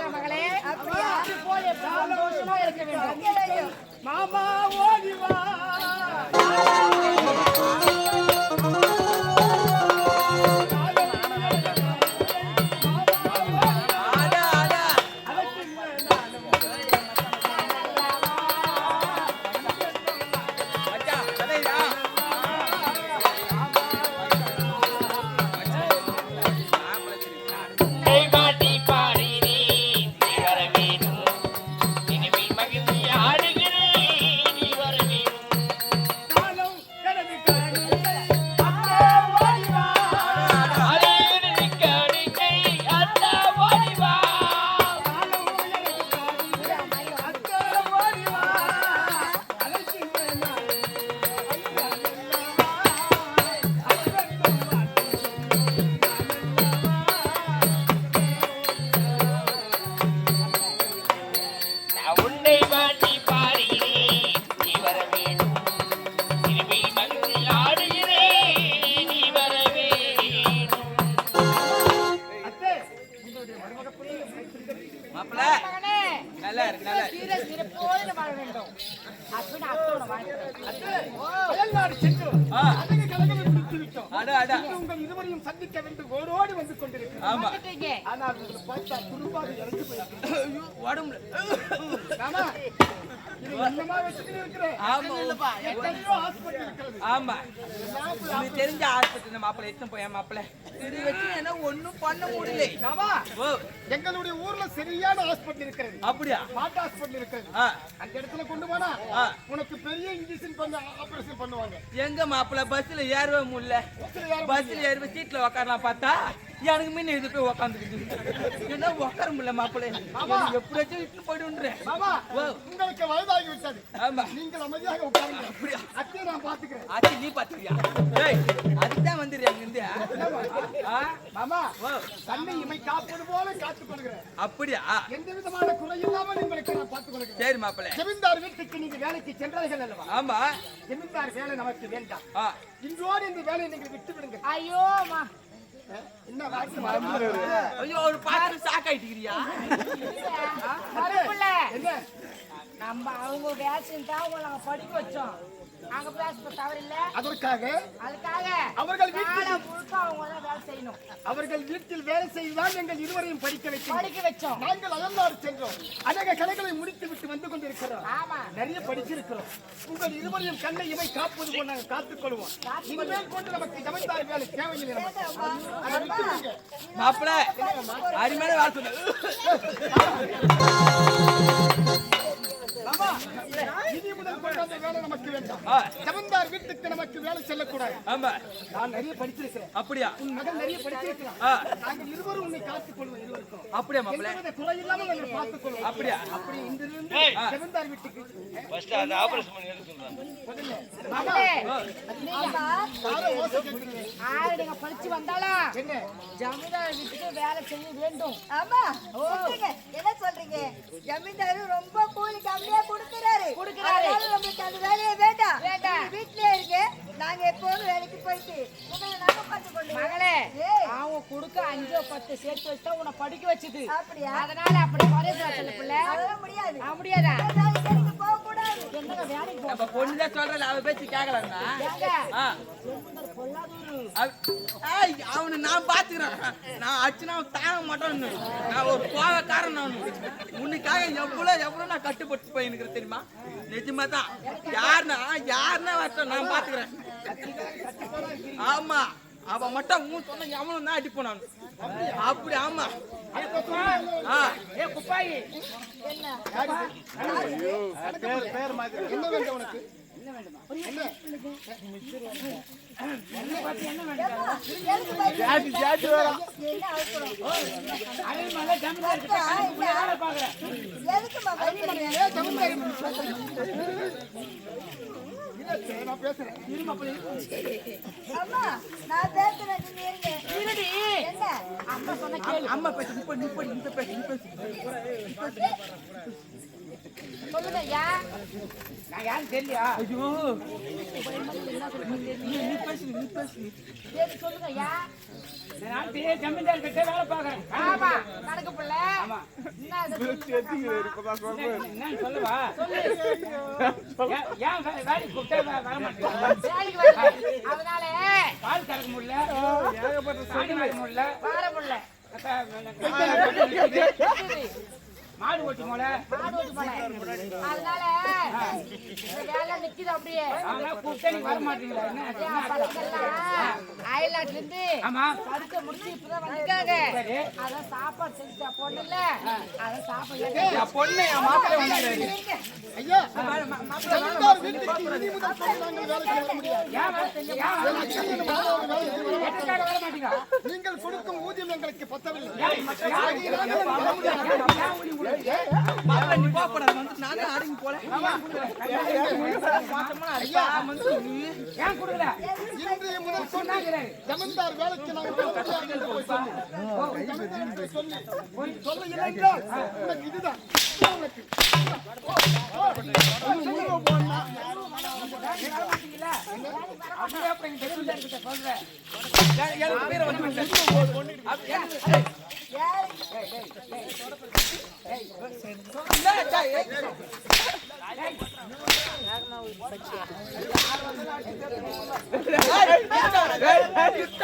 இருக்கிறேன் மகளே. அப்படி போய் சந்தோஷமா இருக்க வேண்டும். மாமா ஓடிவா சந்திக்க வேண்டும் ஓடோடி வந்து கொண்டிருக்கிறேன். தெரிஞ்ச ஹாஸ்பிட்டல் மாப்பிள்ள எத்தனை போய் மாப்பிள்ள ஒண்ணும் பண்ண முடியல. எங்களுடைய ஊர்ல சரியான ஹாஸ்பிட்டல் இருக்கிறது. அப்படியா? மாட்டு ஹாஸ்பிட்டல் இருக்கிறது. அந்த இடத்துல கொண்டு போனா உனக்கு பெரிய இன்ஜெக்ஷன் பண்ண ஆபரேஷன் பண்ணுவாங்க. எங்க மாப்பிள்ள பஸ்ல ஏறவே முடியல. பஸ்ல ஏறவே சீட்ல உட்காரலாம் பார்த்தா எனக்கு முன்ன இது போய் உட்காந்துருக்கு. என்ன உட்கார முடியல மாப்பிள்ள. எப்படியாச்சும் இட்டு போயிடுன்றேன். உங்களுக்கு வயதாகி விட்டது. ஆமா, நீங்கள் அமைதியாக உட்காருங்க. அப்படியா? அத்தையை நான் பாத்துக்கிறேன். அத்தை நீ பாத்துக்கிறியா? அதுதான் வந்துரு அங்க இருந்து. மாமா தன்னை இமை காப்பது போல காத்துக் கொள்கிறேன். அப்படியா? எந்த விதமான குறை இல்லாமல் உங்களுக்கு நான் பார்த்துக் கொள்கிறேன். சரி மாப்பிள்ள. ஜமீன்தார் வீட்டுக்கு நீங்க வேலைக்கு சென்றார்கள் அல்லவா? ஆமா. ஜமீன்தார் வேலை நமக்கு வேண்டாம். இன்றோடு இந்த வேலையை நீங்கள் விட்டு விடுங்க. ஐயோ என்ன ஐயோ ஒரு பாத்து சாக்காயிட்டியா? நம்ம அவங்க வேலைன்னு தான் அவங்கள படிக்க வச்சோம். அங்க பேச தவறில்ல. அதற்காக அவர்கள் வீட்டில் வேலை செய்யணும். அவர்கள் வீட்டில் வேலை செய்துதான் எங்கள் இருவரையும் படிக்க வச்சோம். நாங்கள் அயல்நாடு சென்றோம். அநேக கலைகளை முடித்து விட்டு வந்து கொண்டிருக்கிறோம். நிறைய படிச்சிருக்கிறோம். உங்கள் இருவரையும் கண்ணை இமை காப்பது போல் நாங்கள் காத்துக் கொள்வோம். இனிமேல் கொண்டு நமக்கு ஜமீன்தார் வேலை தேவையில்லை. மாப்பிள்ள அருமையான வேலை சொன்ன. இனி முதல் கொண்டு அந்த வேலை நமக்கு வேண்டாம். ஜமீன்தார் வீட்டுக்கு நமக்கு வேலை செல்லக்கூடாது. ஆமா, நான் நிறைய படிச்சிருக்கிறேன். அப்படியா? உன் மகன் நிறைய படிச்சிருக்கிறான். நாங்கள் இருவரும் உன்னை காத்துக் கொள்வோம். இருவருக்கும் அப்படியா மாப்பிள்ள? எந்த குறை இல்லாமல் நாங்கள் பார்த்துக் கொள்வோம். அப்படியா? அப்படி இன்றிலிருந்து ஜமீன்தார் வீட்டுக்கு ஃபர்ஸ்ட் அந்த ஆபரேஷன் பண்ணி எடுத்து சொல்றாங்க. நீங்க படிச்சு வந்தாலும் ஜமீன்தார் வீட்டுக்கு வேலை செய்ய வேண்டும். ஆமா, என்ன சொல்றீங்க? ஜமீன்தார் ரொம்ப கூலி கம்மியா கொடுக்கிறாரு. நம்மளுக்கு அந்த வேலையை வேண்டாம். வீட்லயே இருக்கு. நாங்க எப்போதும் வேலைக்கு போயிட்டு உங்களை நாங்க பார்த்து கொண்டு மகளே, அவங்க கொடுக்க 5-10 சேர்த்து வச்சா உன்னை படிக்க வச்சுது. அப்படியா? அதனால அப்படி குறைய சொல்ல பிள்ளை. அதெல்லாம் முடியாது. முடியாதா? வேலைக்கு போக கூடாது. என்னங்க வேலைக்கு நம்ம பொண்ணுதான் சொல்றல, அவ பேச்சு கேட்கலன்னா அவனை நான் பாத்துக்கிறேன். நான் அச்சுனா தாங்க மாட்டோன்னு நான் ஒரு கோவக்காரன். நான் உன்னைக்காக எவ்வளவு நான் கட்டுப்பட்டு போயிருக்கிறேன் தெரியுமா? நிஜமா தான். யாருன்னா வரட்டும், நான் பாத்துக்கிறேன். ஆமா, அவ மட்டும் உன் சொன்ன எவனும் தான் அடிப்போம் நான். அப்படி ஆமா. குப்பாயி பேர் மாதிரி என்ன வேண்டும் உனக்கு? நான் பேசுறேன். அம்மா, நான் பேசுறேன். அம்மா சொன்ன கேளு. அம்மா பேசு. நீ பேசு. சொல்லுங்க ஐயா. நான் யாரும் தெரியலையா? ஐயோ நீ பேசு. சொல்லுங்க ஐயா. நாட்டியே ஜமீன்தார் கிட்ட வேலை பார்க்கறேன். ஆமா கணக்கு பிள்ளை ஆமா. என்ன என்னன்னு சொல்லுவா? ஏன் வேலைக்கு கூப்பிட்டா வர மாட்டேன்? வேலைக்கு வரல. அதனால பால் கறக்க முடியல, சாணி வாங்க முடியல, வர முடியல. மாடு ஓட்டி போல, மாடு ஓட்டு போல. அதனால இந்த வேலை நிக்குது அப்படியே. ஆனா கூப்பிட்டா நீ வர மாட்டீங்களா? என்ன பசங்கள்லாம் அயல்நாட்டுல இருந்து ஆமா படுக்க முடிச்சு இப்பதான் வந்திருக்காங்க. சரி. அதான் சாப்பாடு செஞ்சா பொண்ணு இல்ல, அதான் சாப்பாடு என் பொண்ணு என் மாப்பிள்ளை வந்துக்கிறாரு. ஐயா ஜமீன்தார் வீட்டுக்கு இனி முதல் கொண்டு நாங்கள் வேலைக்கு வர முடியாது. ஏன் வர மாட்டீங்க? எதுக்காக வர மாட்டீங்க? நீங்கள் கொடுக்கும் ஊதியம் எங்களுக்கு பத்தவில்லை. மாப்பிள்ளை நீ போகக்கூடாது. வந்து நானே அடங்கி போல. ஏன் கொடுக்கல? இன்றைய முதல் கொண்டு ஜமீன்தார் வேலைக்கு நாங்கள் வர முடியாது என்று போய் சொன்னேன். ஜமீன்தார் சொல்ல இல்லை என்றால் உனக்கு இதுதான் உனக்கு அப்படியே அப்புறம் எங்க ஜமீன்தார் கிட்ட சொல்றேன். எனக்கு பேரை வந்து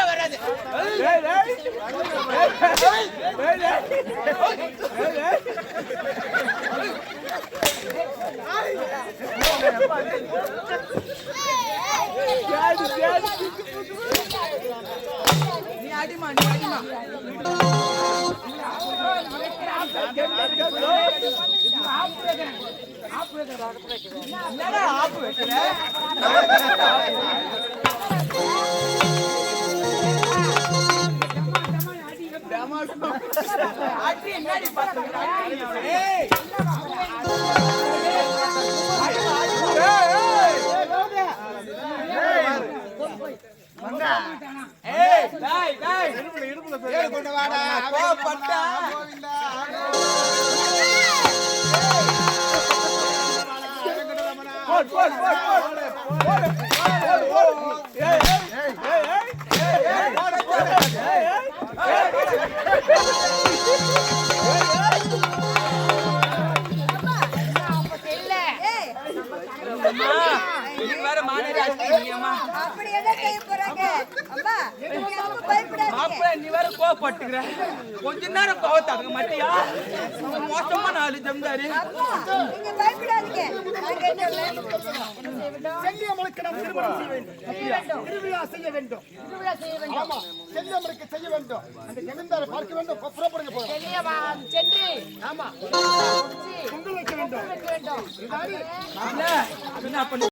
வராது. நீ அடிமா, நீ அடிமா. என்னடா ஆப்பு வைக்கிற? அடி என்னடி பாத்துக்கிற? ஏய் அப்படி என்ன செய்ய போறாங்க? அம்மா நீங்க ரொம்ப பயப்படாதீங்க. மாப்பிள்ளை நீ வேற கோவப்பட்டுக்கிற. கொஞ்ச நேரம் கோவத்தாங்க மாட்டியா? மோசமா நாலு ஜம்தாரு. அம்மா நீங்க பயப்படாதீங்க. நாங்க என்ன செல்லியம்மனுக்கு நாம் திருமணம் செய்ய வேண்டும். திருவிழா செய்ய வேண்டும். திருவிழா செய்ய வேண்டும். ஆமா செல்லியம்மனுக்கு செய்ய வேண்டும். அந்த ஜமீன்தாரை பார்க்க வேண்டும். புறப்படுங்க போறோம். வெளியே சென்று ஆமா முடிச்சு பொங்கல் வைக்க வேண்டும். வைக்க வேண்டும். இதானே என்ன பண்ணி